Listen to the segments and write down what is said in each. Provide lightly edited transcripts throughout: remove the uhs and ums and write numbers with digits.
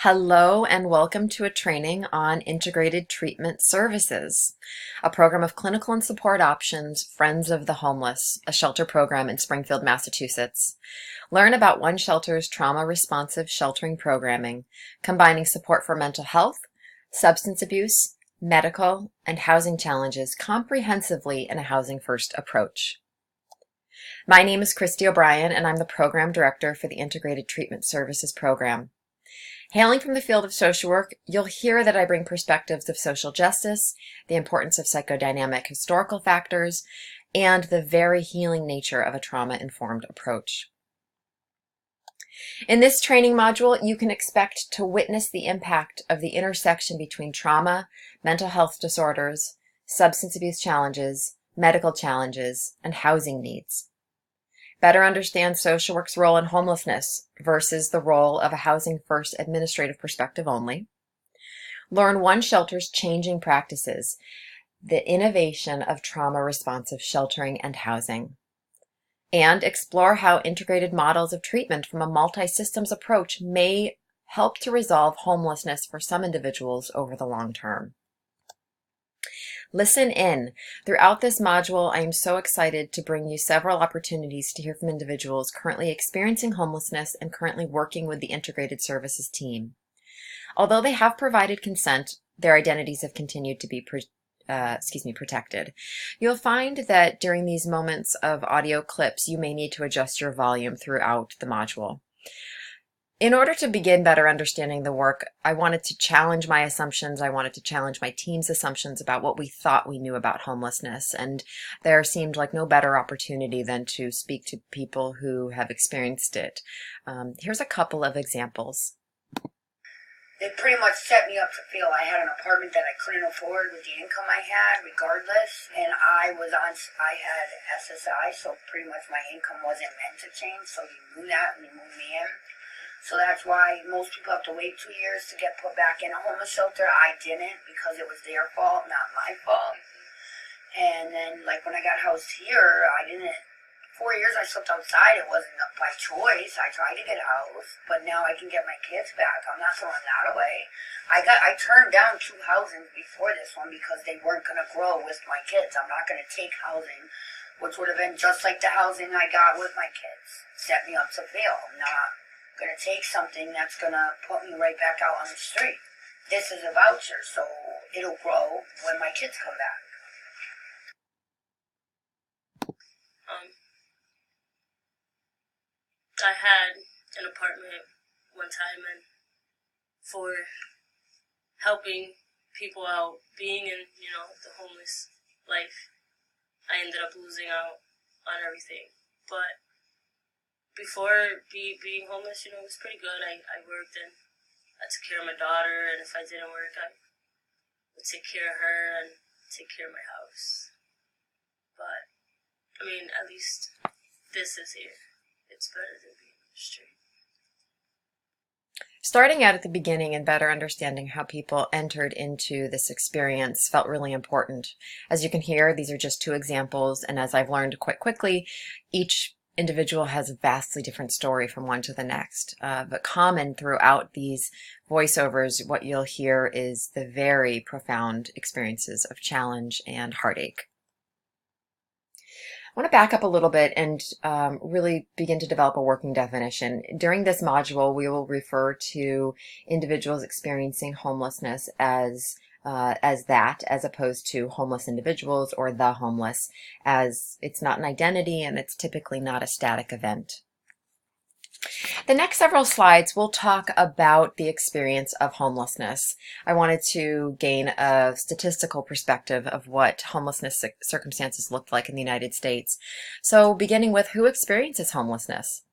Hello and welcome to a training on Integrated Treatment Services, a program of clinical and support options, Friends of the Homeless, a shelter program in Springfield, Massachusetts. Learn about One Shelter's trauma-responsive sheltering programming, combining support for mental health, substance abuse, medical, and housing challenges comprehensively in a housing-first approach. My name is Christy O'Brien, and I'm the Program Director for the Integrated Treatment Services Program. Hailing from the field of social work, you'll hear that I bring perspectives of social justice, the importance of psychodynamic historical factors, and the very healing nature of a trauma-informed approach. In this training module, you can expect to witness the impact of the intersection between trauma, mental health disorders, substance abuse challenges, medical challenges, and housing needs. Better understand social work's role in homelessness versus the role of a housing-first administrative perspective only. Learn One Shelter's changing practices, the innovation of trauma-responsive sheltering and housing. And explore how integrated models of treatment from a multi-systems approach may help to resolve homelessness for some individuals over the long term. Listen in. Throughout this module, I am so excited to bring you several opportunities to hear from individuals currently experiencing homelessness and currently working with the Integrated Services team. Although they have provided consent, their identities have continued to be protected. You'll find that during these moments of audio clips, you may need to adjust your volume throughout the module. In order to begin better understanding the work, I wanted to challenge my assumptions. I wanted to challenge my team's assumptions about what we thought we knew about homelessness, and there seemed like no better opportunity than to speak to people who have experienced it. Here's a couple of examples. They pretty much set me up to fail. I had an apartment that I couldn't afford with the income I had, regardless, and I had SSI, so pretty much my income wasn't meant to change, so he knew that and he moved me in. So that's why most people have to wait 2 years to get put back in a homeless shelter. I didn't, because it was their fault, not my fault. And then, like, when I got housed here, 4 years I slept outside. It wasn't by choice. I tried to get housed, but now I can get my kids back. I'm not throwing that away. I turned down 2 housings before this one because they weren't going to grow with my kids. I'm not going to take housing, which would have been just like the housing I got with my kids. Set me up to fail. I'm not going to take something that's going to put me right back out on the street. This is a voucher, so it'll grow when my kids come back. I had an apartment one time, and for helping people out, being in, the homeless life, I ended up losing out on everything. But before being homeless, it was pretty good. I worked and I took care of my daughter, and if I didn't work, I would take care of her and take care of my house. But, at least this is here. It's better than being on the street. Starting out at the beginning and better understanding how people entered into this experience felt really important. As you can hear, these are just 2 examples, and as I've learned quite quickly, each individual has a vastly different story from one to the next. But common throughout these voiceovers, what you'll hear is the very profound experiences of challenge and heartache. I want to back up a little bit and really begin to develop a working definition. During this module, we will refer to individuals experiencing homelessness as opposed to homeless individuals or the homeless, as it's not an identity and it's typically not a static event. The next several slides will talk about the experience of homelessness. I wanted to gain a statistical perspective of what homelessness circumstances looked like in the United States. So beginning with who experiences homelessness.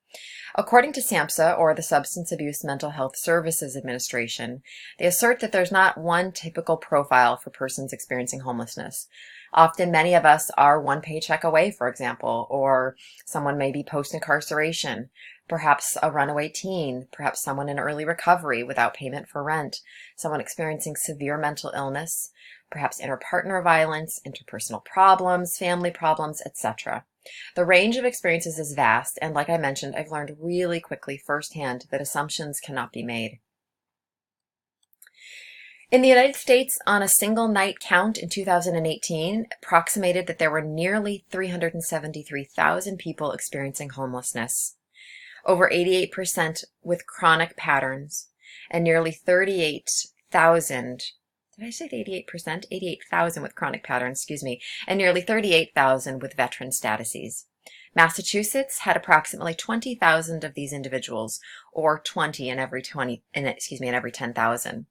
According to SAMHSA, or the Substance Abuse Mental Health Services Administration, they assert that there's not one typical profile for persons experiencing homelessness. Often many of us are one paycheck away, for example, or someone may be post-incarceration, perhaps a runaway teen, perhaps someone in early recovery without payment for rent, someone experiencing severe mental illness, perhaps interpartner violence, interpersonal problems, family problems, etc. The range of experiences is vast, and like I mentioned, I've learned really quickly firsthand that assumptions cannot be made. In the United States, on a single night count in 2018, approximated that there were nearly 373,000 people experiencing homelessness, over 88% with chronic patterns, and nearly 38,000. Did I say 88%? 88,000 with chronic patterns, excuse me, and nearly 38,000 with veteran statuses. Massachusetts had approximately 20,000 of these individuals, or 20 in every 10,000.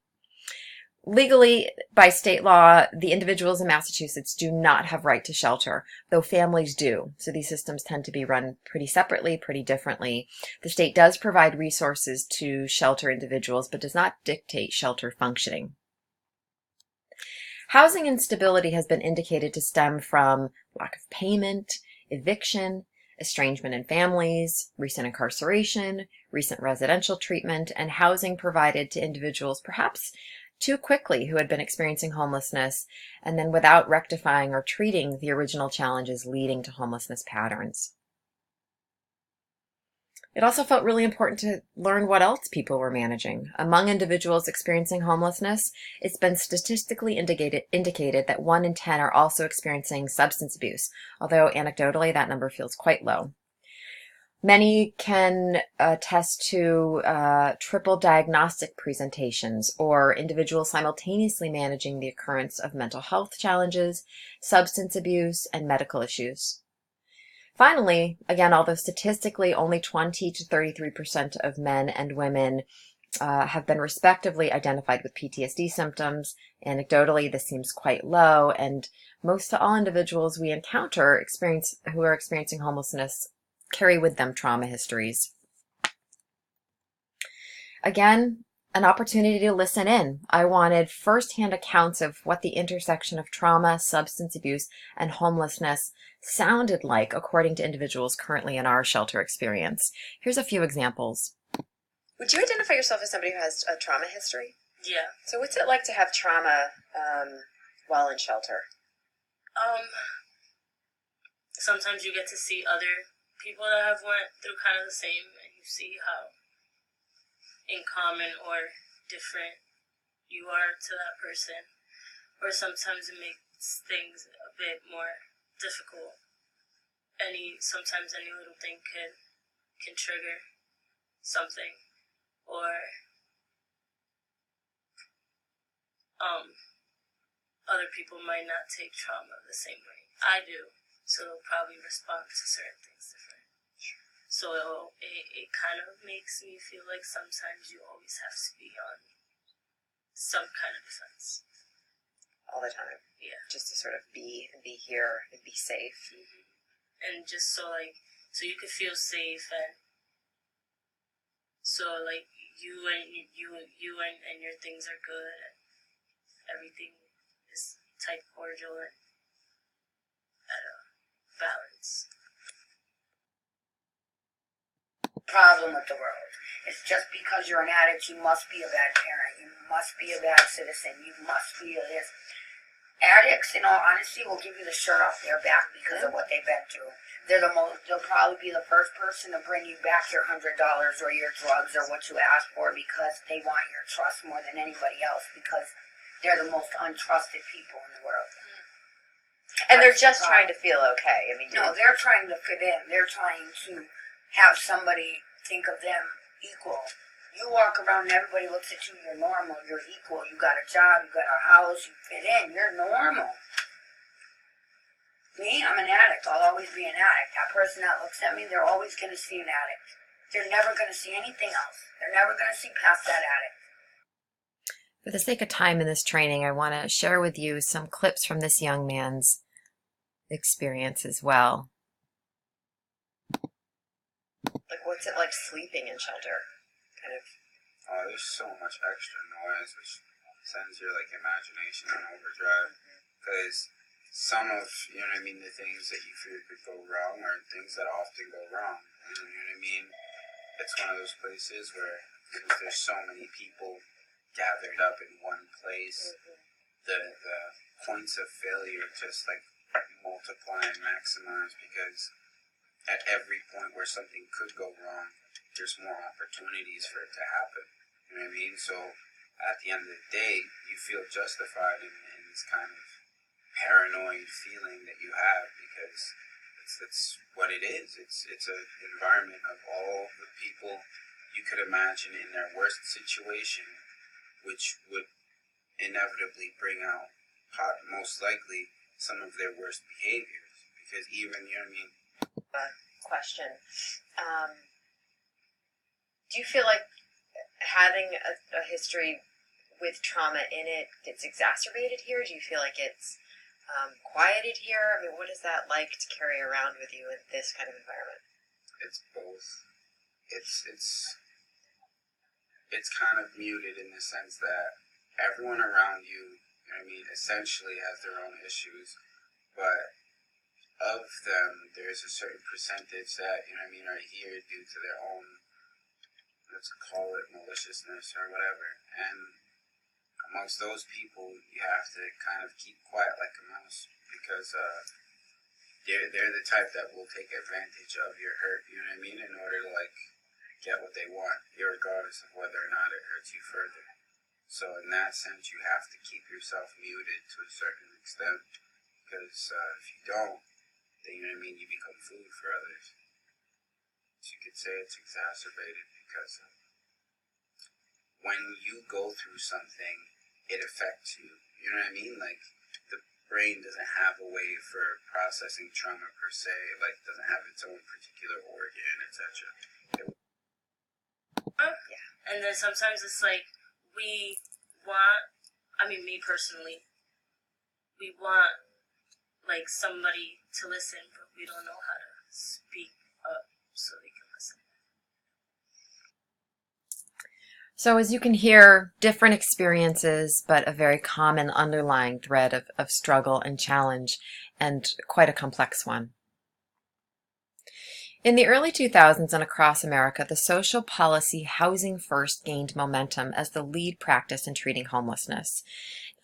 Legally, by state law, the individuals in Massachusetts do not have right to shelter, though families do. So these systems tend to be run pretty separately, pretty differently. The state does provide resources to shelter individuals, but does not dictate shelter functioning. Housing instability has been indicated to stem from lack of payment, eviction, estrangement in families, recent incarceration, recent residential treatment, and housing provided to individuals perhaps too quickly who had been experiencing homelessness, and then without rectifying or treating the original challenges leading to homelessness patterns. It also felt really important to learn what else people were managing. Among individuals experiencing homelessness, it's been statistically indicated that 1 in 10 are also experiencing substance abuse, although anecdotally that number feels quite low. Many can attest to triple diagnostic presentations or individuals simultaneously managing the occurrence of mental health challenges, substance abuse, and medical issues. Finally, again, although statistically only 20 to 33% of men and women have been respectively identified with PTSD symptoms, anecdotally this seems quite low, and most to all individuals we encounter who are experiencing homelessness carry with them trauma histories. Again, an opportunity to listen in. I wanted firsthand accounts of what the intersection of trauma, substance abuse, and homelessness sounded like according to individuals currently in our shelter experience. Here's a few examples. Would you identify yourself as somebody who has a trauma history? Yeah. So what's it like to have trauma while in shelter? Sometimes you get to see other people that have went through kind of the same, and you see how in common or different you are to that person. Or sometimes it makes things a bit more difficult. Sometimes any little thing can trigger something, or other people might not take trauma the same way I do, so they'll probably respond to certain things different. So it kind of makes me feel like sometimes you always have to be on some kind of defense. All the time. Yeah. Just to sort of be here and be safe. Mm-hmm. And just so you could feel safe, and so like you and your things are good, and everything is tight, cordial, and at a balance. Problem with the world. It's just because you're an addict, you must be a bad parent. You must be a bad citizen. You must be a this. Addicts, in all honesty, will give you the shirt off their back because of what they've been through. They'll probably be the first person to bring you back your $100 or your drugs or what you asked for because they want your trust more than anybody else, because they're the most untrusted people in the world. And they're just trying to feel okay. I mean, no, they're trying to fit in. They're trying to have somebody think of them equal. You walk around and everybody looks at you, you're normal, you're equal, you got a job, you got a house, you fit in, you're normal. Me, I'm an addict. I'll always be an addict. That person that looks at me, they're always going to see an addict. They're never going to see anything else. They're never going to see past that addict. For the sake of time in this training, I want to share with you some clips from this young man's experience as well. Like, what's it like sleeping in shelter? Kind of. There's so much extra noise, which sends your imagination on overdrive. Because some of, you know what I mean, the things that you fear could go wrong are things that often go wrong. You know what I mean? It's one of those places where, because there's so many people gathered up in one place, the points of failure just multiply and maximize, because at every point where something could go wrong, there's more opportunities for it to happen. You know what I mean? So at the end of the day, you feel justified in this kind of paranoid feeling that you have, because it's what it is. It's an environment of all the people you could imagine in their worst situation, which would inevitably bring out, most likely, some of their worst behaviors. Because even, you know what I mean? Question. Do you feel like having a history with trauma in it gets exacerbated here? Do you feel like it's quieted here? I mean, what is that like to carry around with you in this kind of environment? It's both. It's kind of muted in the sense that everyone around you, you know what I mean, essentially has their own issues, but of them, there's a certain percentage that, you know what I mean, are here due to their own, let's call it maliciousness or whatever. And amongst those people, you have to kind of keep quiet like a mouse, because they're the type that will take advantage of your hurt, you know what I mean, in order to like get what they want, regardless of whether or not it hurts you further. So in that sense, you have to keep yourself muted to a certain extent, because if you don't, then, you know what I mean, you become food for others. So you could say it's exacerbated because when you go through something, it affects you. You know what I mean? Like, the brain doesn't have a way for processing trauma per se, like, doesn't have its own particular organ, etc. And then sometimes it's like we want, I mean, me personally, we want like somebody to listen, but we don't know how to speak up so they can listen. So as you can hear, different experiences, but a very common underlying thread of struggle and challenge, and quite a complex one. In the early 2000s and across America, the social policy Housing First gained momentum as the lead practice in treating homelessness.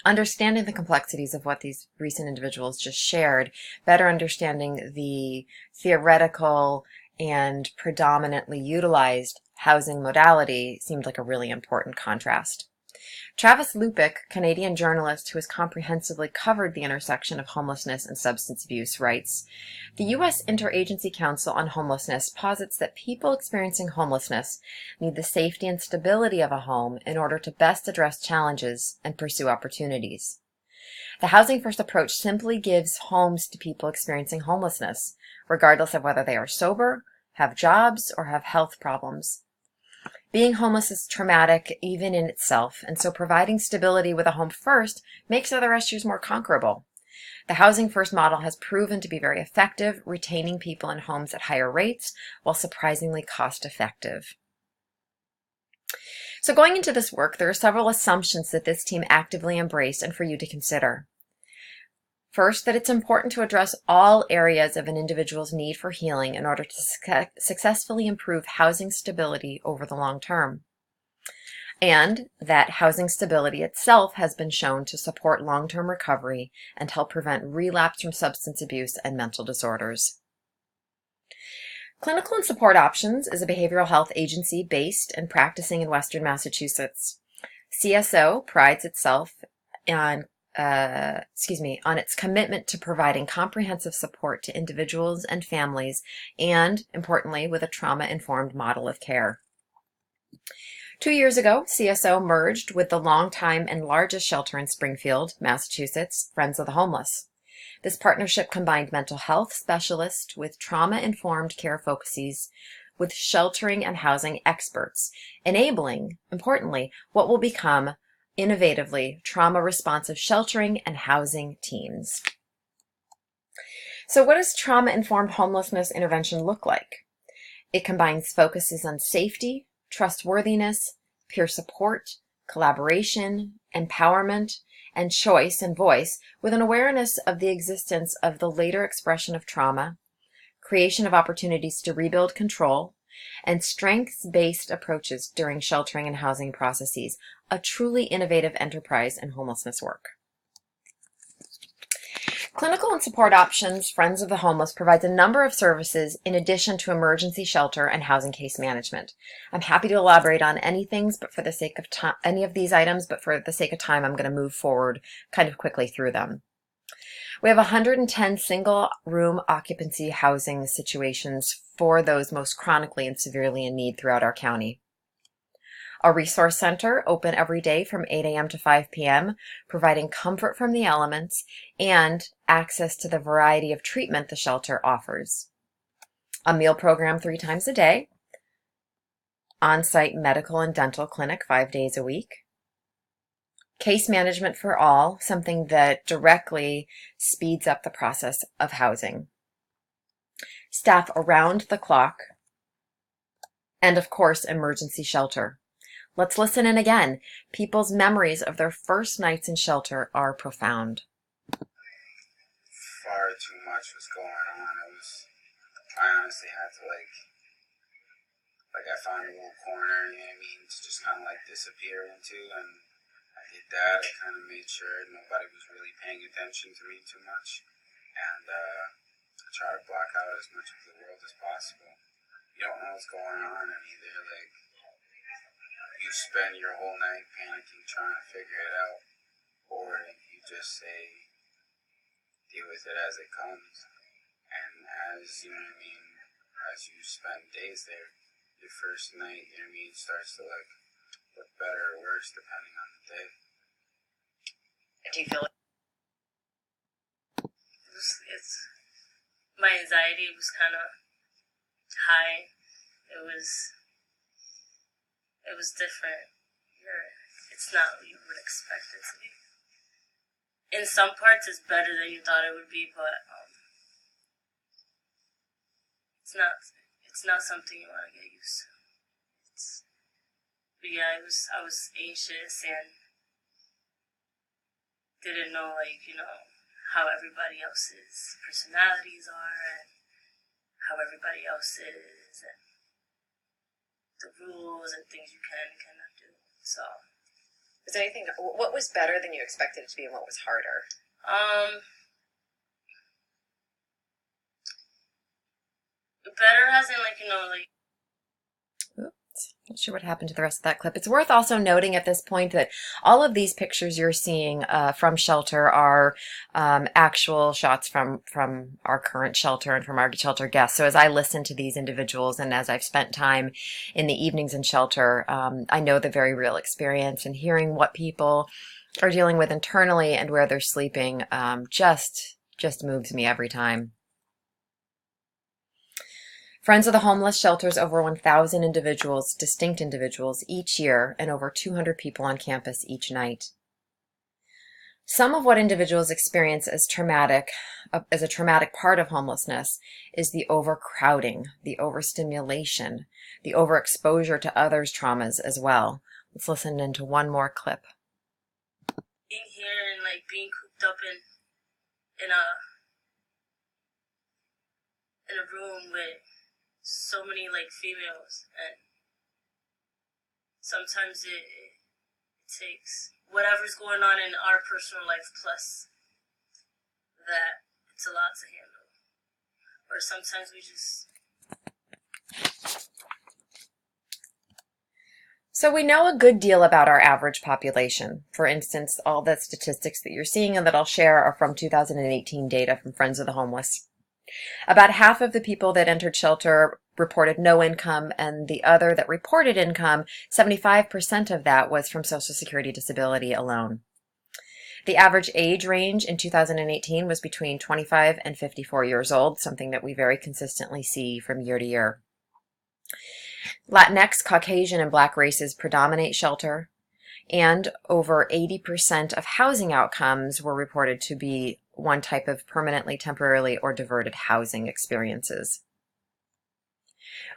Understanding the complexities of what these recent individuals just shared, better understanding the theoretical and predominantly utilized housing modality seemed like a really important contrast. Travis Lupick, Canadian journalist who has comprehensively covered the intersection of homelessness and substance abuse, writes, "The U.S. Interagency Council on Homelessness posits that people experiencing homelessness need the safety and stability of a home in order to best address challenges and pursue opportunities. The Housing First approach simply gives homes to people experiencing homelessness, regardless of whether they are sober, have jobs, or have health problems. Being homeless is traumatic even in itself, and so providing stability with a home first makes other issues more conquerable. The Housing First model has proven to be very effective, retaining people in homes at higher rates while surprisingly cost-effective." So going into this work, there are several assumptions that this team actively embraced and for you to consider. First, that it's important to address all areas of an individual's need for healing in order to successfully improve housing stability over the long term. And that housing stability itself has been shown to support long-term recovery and help prevent relapse from substance abuse and mental disorders. Clinical and Support Options is a behavioral health agency based and practicing in Western Massachusetts. CSO prides itself on its commitment to providing comprehensive support to individuals and families, and, importantly, with a trauma-informed model of care. 2 years ago, CSO merged with the longtime and largest shelter in Springfield, Massachusetts, Friends of the Homeless. This partnership combined mental health specialists with trauma-informed care focuses with sheltering and housing experts, enabling, importantly, what will become innovatively trauma-responsive sheltering and housing teams. So what does trauma-informed homelessness intervention look like? It combines focuses on safety, trustworthiness, peer support, collaboration, empowerment, and choice and voice with an awareness of the existence of the later expression of trauma, creation of opportunities to rebuild control, and strengths-based approaches during sheltering and housing processes, a truly innovative enterprise in homelessness work. Clinical and support options, Friends of the Homeless provides a number of services in addition to emergency shelter and housing case management. I'm happy to elaborate on any things, but for the sake of time, any of these items, but for the sake of time, I'm going to move forward kind of quickly through them. We have 110 single room occupancy housing situations for those most chronically and severely in need throughout our county. A resource center open every day from 8 a.m. to 5 p.m., providing comfort from the elements and access to the variety of treatment the shelter offers. A meal program 3 times a day. On-site medical and dental clinic 5 days a week. Case management for all, something that directly speeds up the process of housing. Staff around the clock. And of course, emergency shelter. Let's listen in again. People's memories of their first nights in shelter are profound. Far too much was going on. I honestly had to I found a little corner, you know what I mean, to just kind of disappear into, and I did that. I kind of made sure nobody was really paying attention to me too much, and I try to block out as much of the world as possible. You don't know what's going on, and either you spend your whole night panicking trying to figure it out, or you just say, deal with it as it comes. And as, you know what I mean, as you spend days there, your first night, you know what I mean, starts to look better or worse depending on the day. Do you feel like my anxiety was kind of high. It was different. It's not what you would expect it to be. In some parts, it's better than you thought it would be, but it's not something you want to get used to. But yeah, I was anxious and didn't know how everybody else's personalities are and how everybody else is and the rules and things you can and cannot do. So, was there anything? What was better than you expected it to be, and what was harder? Better as in Oops, not sure what happened to the rest of that clip. It's worth also noting at this point that all of these pictures you're seeing from shelter are actual shots from our current shelter and from our shelter guests. So as I listen to these individuals and as I've spent time in the evenings in shelter, I know the very real experience, and hearing what people are dealing with internally and where they're sleeping just moves me every time. Friends of the Homeless shelters over 1,000 individuals, distinct individuals, each year, and over 200 people on campus each night. Some of what individuals experience as a traumatic part of homelessness is the overcrowding, the overstimulation, the overexposure to others' traumas as well. Let's listen into one more clip. Being here and being cooped up in a room with so many females, and sometimes it takes whatever's going on in our personal life plus that. It's a lot to handle, or sometimes we just So we know a good deal about our average population. For instance, all the statistics that you're seeing and that I'll share are from 2018 data from Friends of the Homeless. About half of the people that entered shelter reported no income, and the other that reported income, 75% of that was from Social Security disability alone. The average age range in 2018 was between 25 and 54 years old, something that we very consistently see from year to year. Latinx, Caucasian, and Black races predominate shelter, and over 80% of housing outcomes were reported to be one type of permanently, temporarily, or diverted housing experiences.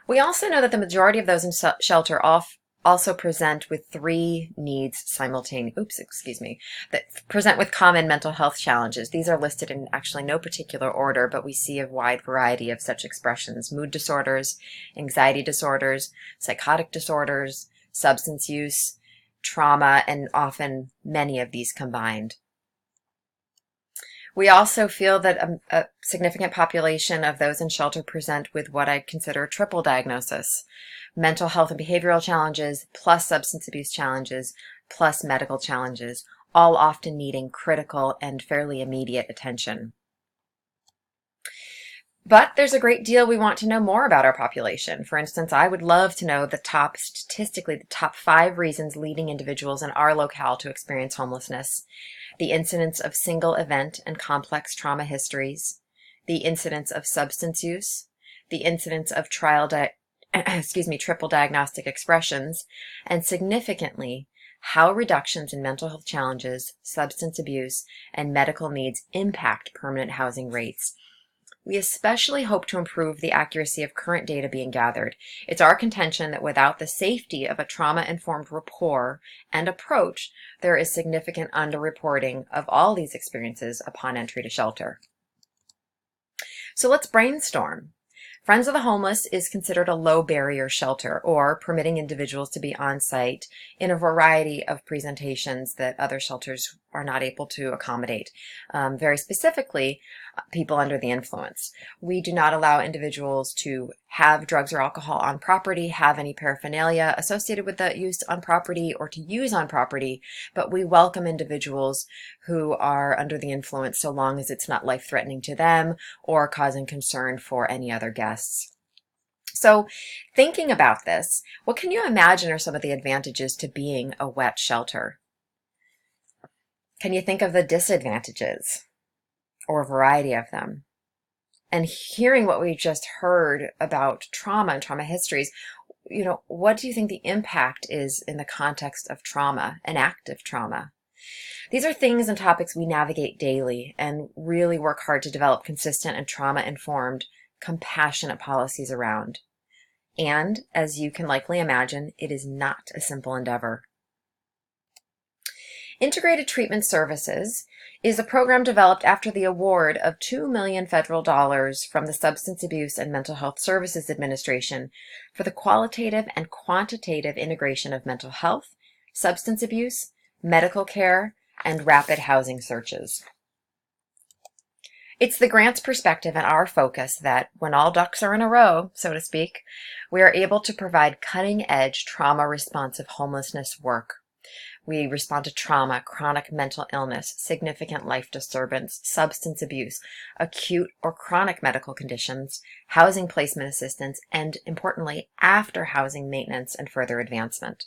We also know that the majority of those in shelter also present with three needs that present with common mental health challenges. These are listed in actually no particular order, but we see a wide variety of such expressions: mood disorders, anxiety disorders, psychotic disorders, substance use, trauma, and often many of these combined. We also feel that a significant population of those in shelter present with what I'd consider a triple diagnosis: mental health and behavioral challenges, plus substance abuse challenges, plus medical challenges, all often needing critical and fairly immediate attention. But there's a great deal we want to know more about our population. For instance, I would love to know statistically, the top 5 reasons leading individuals in our locale to experience homelessness, the incidence of single event and complex trauma histories, the incidence of substance use, the incidence of triple diagnostic expressions, and significantly, how reductions in mental health challenges, substance abuse, and medical needs impact permanent housing rates. We especially hope to improve the accuracy of current data being gathered. It's our contention that without the safety of a trauma-informed rapport and approach, there is significant underreporting of all these experiences upon entry to shelter. So let's brainstorm. Friends of the Homeless is considered a low-barrier shelter, or permitting individuals to be on site in a variety of presentations that other shelters are not able to accommodate. Very specifically, people under the influence. We do not allow individuals to have drugs or alcohol on property, have any paraphernalia associated with the use on property, or to use on property, but we welcome individuals who are under the influence so long as it's not life-threatening to them or causing concern for any other guests. So, thinking about this, what can you imagine are some of the advantages to being a wet shelter? Can you think of the disadvantages, or a variety of them? And hearing what we just heard about trauma and trauma histories, what do you think the impact is in the context of trauma and active trauma? These are things and topics we navigate daily and really work hard to develop consistent and trauma-informed, compassionate policies around. And, as you can likely imagine, it is not a simple endeavor. Integrated Treatment Services is a program developed after the award of $2 million federal dollars from the Substance Abuse and Mental Health Services Administration for the qualitative and quantitative integration of mental health, substance abuse, medical care, and rapid housing searches. It's the grant's perspective and our focus that when all ducks are in a row, so to speak, we are able to provide cutting-edge trauma-responsive homelessness work. We respond to trauma, chronic mental illness, significant life disturbance, substance abuse, acute or chronic medical conditions, housing placement assistance, and importantly, after housing maintenance and further advancement.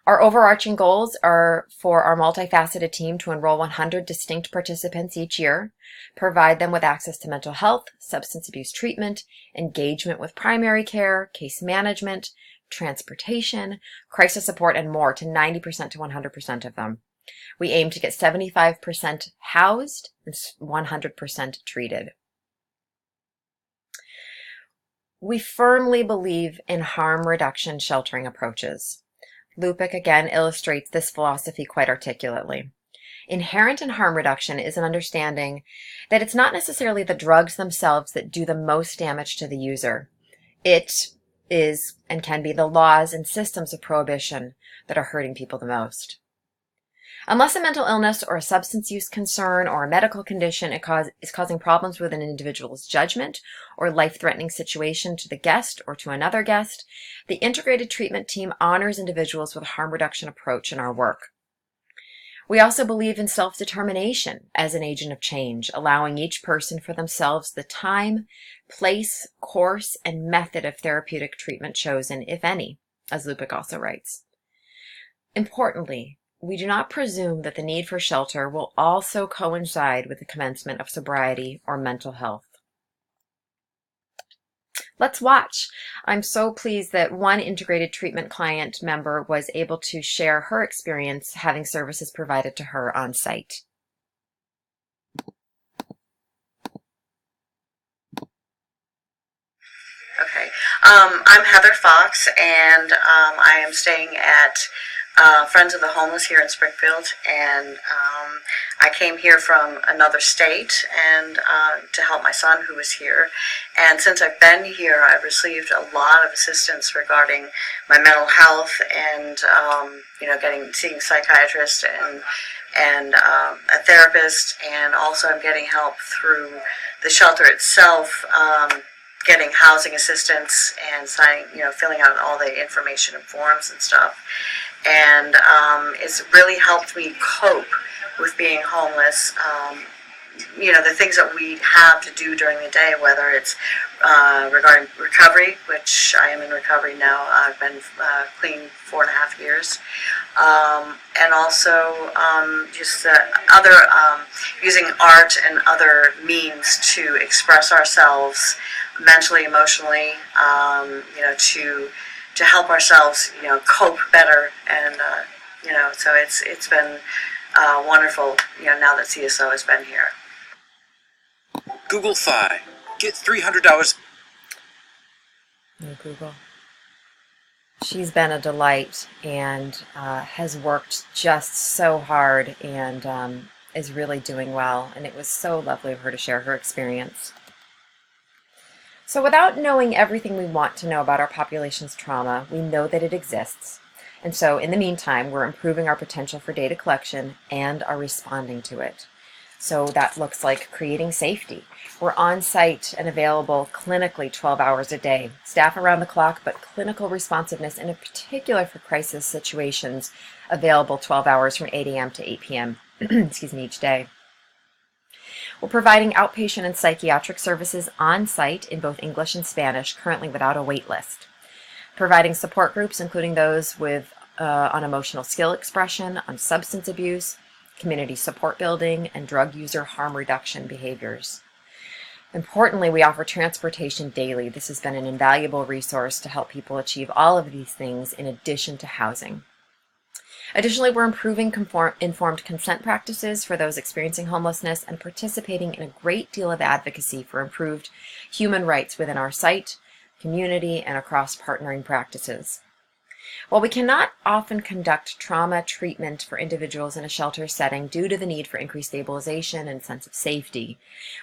Our overarching goals are for our multifaceted team to enroll 100 distinct participants each year, provide them with access to mental health, substance abuse treatment, engagement with primary care, case management, transportation, crisis support, and more to 90% to 100% of them. We aim to get 75% housed and 100% treated. We firmly believe in harm reduction sheltering approaches. Lupic again illustrates this philosophy quite articulately. Inherent in harm reduction is an understanding that it's not necessarily the drugs themselves that do the most damage to the user. It is and can be the laws and systems of prohibition that are hurting people the most. Unless a mental illness or a substance use concern or a medical condition is causing problems with an individual's judgment or life-threatening situation to the guest or to another guest, the integrated treatment team honors individuals with a harm reduction approach in our work. We also believe in self-determination as an agent of change, allowing each person for themselves the time, place, course, and method of therapeutic treatment chosen, if any, as Lupic also writes. Importantly, we do not presume that the need for shelter will also coincide with the commencement of sobriety or mental health. Let's watch. I'm so pleased that one integrated treatment client member was able to share her experience having services provided to her on site. Okay. I'm Heather Fox, and I am staying at Friends of the Homeless here in Springfield, and I came here from another state and to help my son who was here. And since I've been here, I've received a lot of assistance regarding my mental health and seeing psychiatrists and a therapist, and also I'm getting help through the shelter itself. Getting housing assistance and filling out all the information and forms and stuff. And it's really helped me cope with being homeless. The things that we have to do during the day, whether it's regarding recovery, which I am in recovery now. I've been clean 4.5 years. And also just other using art and other means to express ourselves mentally, emotionally, to help ourselves, cope better, and so it's been wonderful, now that CSO has been here. Google Fi. Get $300. No Google. She's been a delight and has worked just so hard and is really doing well. And it was so lovely of her to share her experience. So without knowing everything we want to know about our population's trauma, we know that it exists. And so in the meantime, we're improving our potential for data collection and are responding to it. So that looks like creating safety. We're on site and available clinically 12 hours a day, staff around the clock, but clinical responsiveness, and in particular for crisis situations, available 12 hours from 8 a.m. to 8 p.m. Each day. We're providing outpatient and psychiatric services on site in both English and Spanish, currently without a wait list. Providing support groups, including those on emotional skill expression, on substance abuse, community support building, and drug user harm reduction behaviors. Importantly, we offer transportation daily. This has been an invaluable resource to help people achieve all of these things in addition to housing. Additionally, we're improving informed consent practices for those experiencing homelessness and participating in a great deal of advocacy for improved human rights within our site, community, and across partnering practices. While we cannot often conduct trauma treatment for individuals in a shelter setting due to the need for increased stabilization and sense of safety,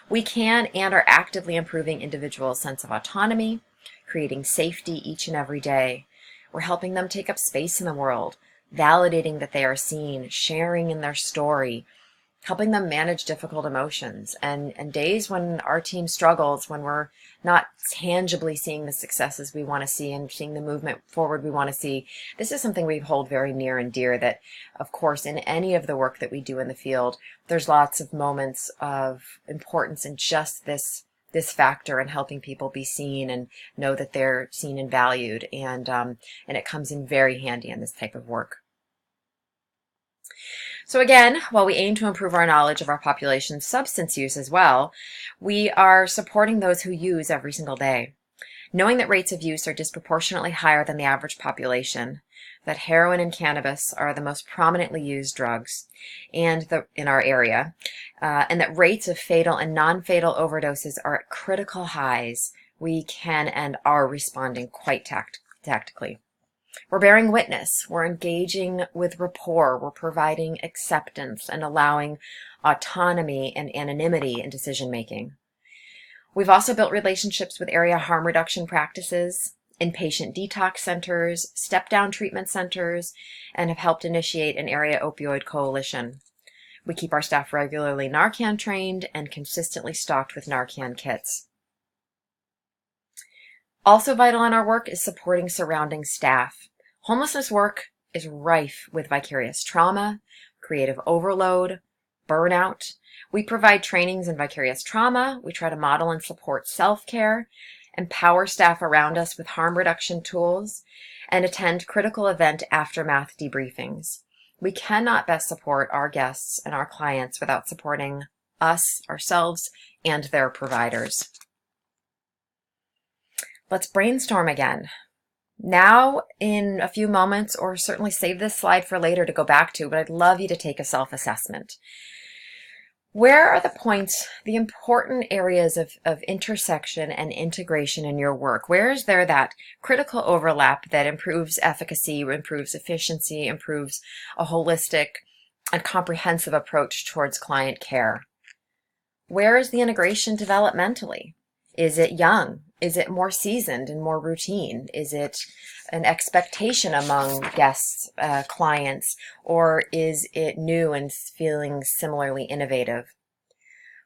we can and are actively improving individuals' sense of autonomy, creating safety each and every day. We're helping them take up space in the world, validating that they are seen, sharing in their story, helping them manage difficult emotions, and days when our team struggles, when we're not tangibly seeing the successes we want to see and seeing the movement forward we want to see. This is something we hold very near and dear, that of course in any of the work that we do in the field, there's lots of moments of importance in just this factor in helping people be seen and know that they're seen and valued, and it comes in very handy in this type of work. So again, while we aim to improve our knowledge of our population's substance use as well, we are supporting those who use every single day. Knowing that rates of use are disproportionately higher than the average population, that heroin and cannabis are the most prominently used drugs in our area, and that rates of fatal and non-fatal overdoses are at critical highs, we can and are responding quite tactically. We're bearing witness, we're engaging with rapport, we're providing acceptance and allowing autonomy and anonymity in decision making. We've also built relationships with area harm reduction practices, inpatient detox centers, step-down treatment centers, and have helped initiate an area opioid coalition. We keep our staff regularly Narcan trained and consistently stocked with Narcan kits. Also vital in our work is supporting surrounding staff. Homelessness work is rife with vicarious trauma, creative overload, burnout. We provide trainings in vicarious trauma. We try to model and support self-care, empower staff around us with harm reduction tools, and attend critical event aftermath debriefings. We cannot best support our guests and our clients without supporting us, ourselves, and their providers. Let's brainstorm again. Now, in a few moments, or certainly save this slide for later to go back to, but I'd love you to take a self-assessment. Where are the points, the important areas of intersection and integration in your work? Where is there that critical overlap that improves efficacy, improves efficiency, improves a holistic and comprehensive approach towards client care? Where is the integration developmentally? Is it young? Is it more seasoned and more routine? Is it an expectation among guests, clients, or is it new and feeling similarly innovative?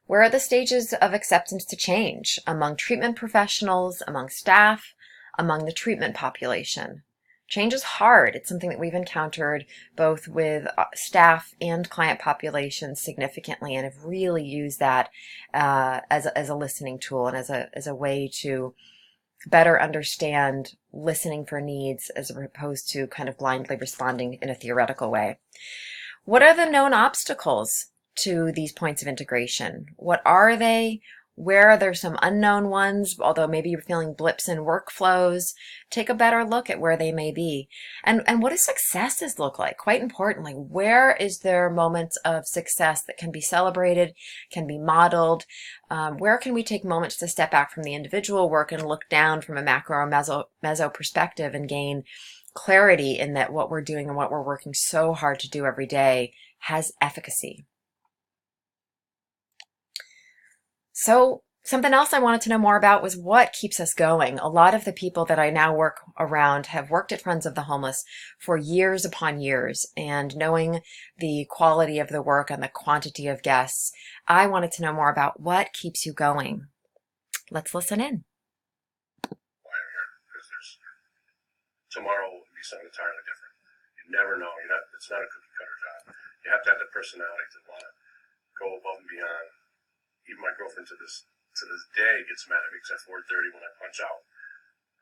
Where are the stages of acceptance to change among treatment professionals, among staff, among the treatment population? Change is hard. It's something that we've encountered both with staff and client populations significantly, and have really used that as a listening tool and as a way to better understand listening for needs as opposed to kind of blindly responding in a theoretical way. What are the known obstacles to these points of integration? What are they? Where are there some unknown ones? Although maybe you're feeling blips in workflows, take a better look at where they may be. And what do successes look like? Quite importantly, where is there moments of success that can be celebrated, can be modeled? Where can we take moments to step back from the individual work and look down from a macro or meso perspective and gain clarity in that what we're doing and what we're working so hard to do every day has efficacy? So something else I wanted to know more about was what keeps us going. A lot of the people that I now work around have worked at Friends of the Homeless for years upon years, and knowing the quality of the work and the quantity of guests, I wanted to know more about what keeps you going. Let's listen in. Why I'm here, because tomorrow will be something entirely different. You never know. It's not a cookie cutter job. You have to have the personality to want to go above and beyond. Even my girlfriend to this day gets mad at me because at 4:30 when I punch out,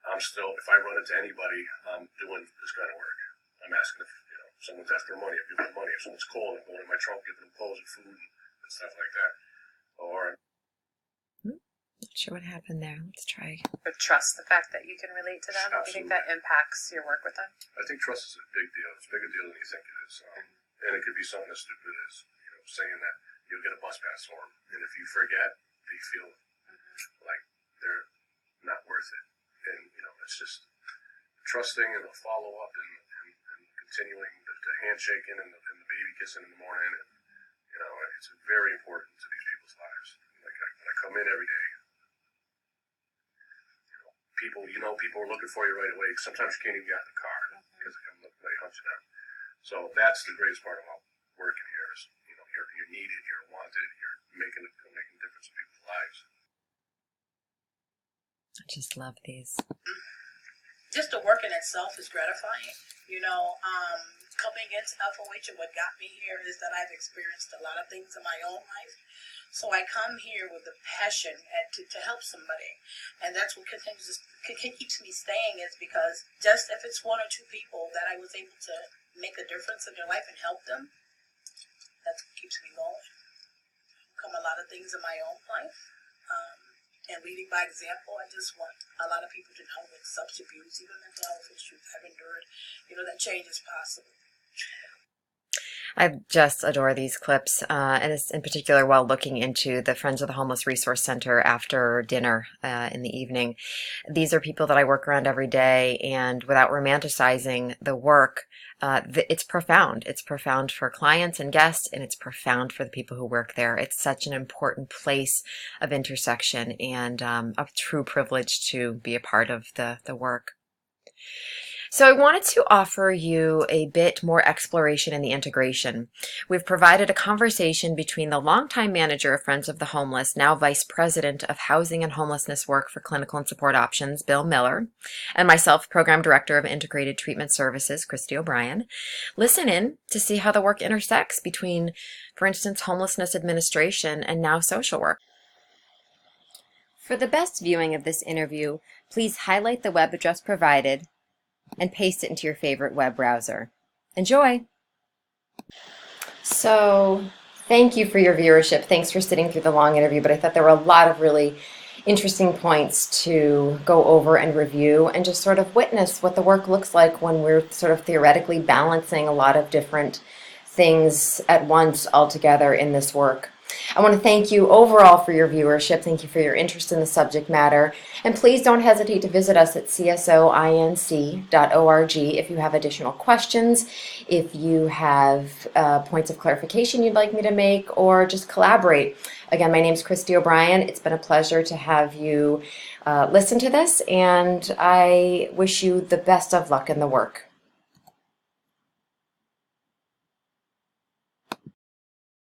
I'm still, if I run into anybody, I'm doing this kind of work. I'm asking if someone's after money, I give them money. If someone's cold, I'm going in my trunk, giving them clothes and food and stuff like that. Or Not sure what happened there. Let's try. But trust the fact that you can relate to them. Do you think that impacts your work with them? I think trust is a big deal. It's a bigger deal than you think it is. And it could be something as stupid as saying that you'll get a bus pass for them, and if you forget, they feel like they're not worth it. And it's just trusting and the follow up and continuing the handshaking and the baby kissing in the morning. And it's very important to these people's lives. Like when I come in every day, people are looking for you right away. Sometimes you can't even get out of the car because they come looking like hunching down. So that's the greatest part about working here is you're needed, you're wanted, you're making a difference in people's lives. I just love these. Just the work in itself is gratifying. Coming into FOH, and what got me here is that I've experienced a lot of things in my own life. So I come here with a passion to help somebody. And that's what keeps me staying, is because just if it's one or two people that I was able to make a difference in their life and help them, that's what keeps me going. Come a lot of things in my own life. And leading by example, I just want a lot of people to know that substance abuse, even mental health issues I've endured, that change is possible. I just adore these clips, and it's in particular while looking into the Friends of the Homeless Resource Center after dinner in the evening. These are people that I work around every day, and without romanticizing the work, it's profound. It's profound for clients and guests, and it's profound for the people who work there. It's such an important place of intersection, and a true privilege to be a part of the work. So I wanted to offer you a bit more exploration in the integration. We've provided a conversation between the longtime manager of Friends of the Homeless, now Vice President of Housing and Homelessness Work for Clinical and Support Options, Bill Miller, and myself, Program Director of Integrated Treatment Services, Christy O'Brien. Listen in to see how the work intersects between, for instance, homelessness administration and now social work. For the best viewing of this interview, please highlight the web address provided and paste it into your favorite web browser. Enjoy! So, thank you for your viewership. Thanks for sitting through the long interview, but I thought there were a lot of really interesting points to go over and review and just sort of witness what the work looks like when we're sort of theoretically balancing a lot of different things at once all together in this work. I want to thank you overall for your viewership. Thank you for your interest in the subject matter. And please don't hesitate to visit us at csoinc.org if you have additional questions, if you have points of clarification you'd like me to make, or just collaborate. Again, my name is Christy O'Brien. It's been a pleasure to have you listen to this, and I wish you the best of luck in the work.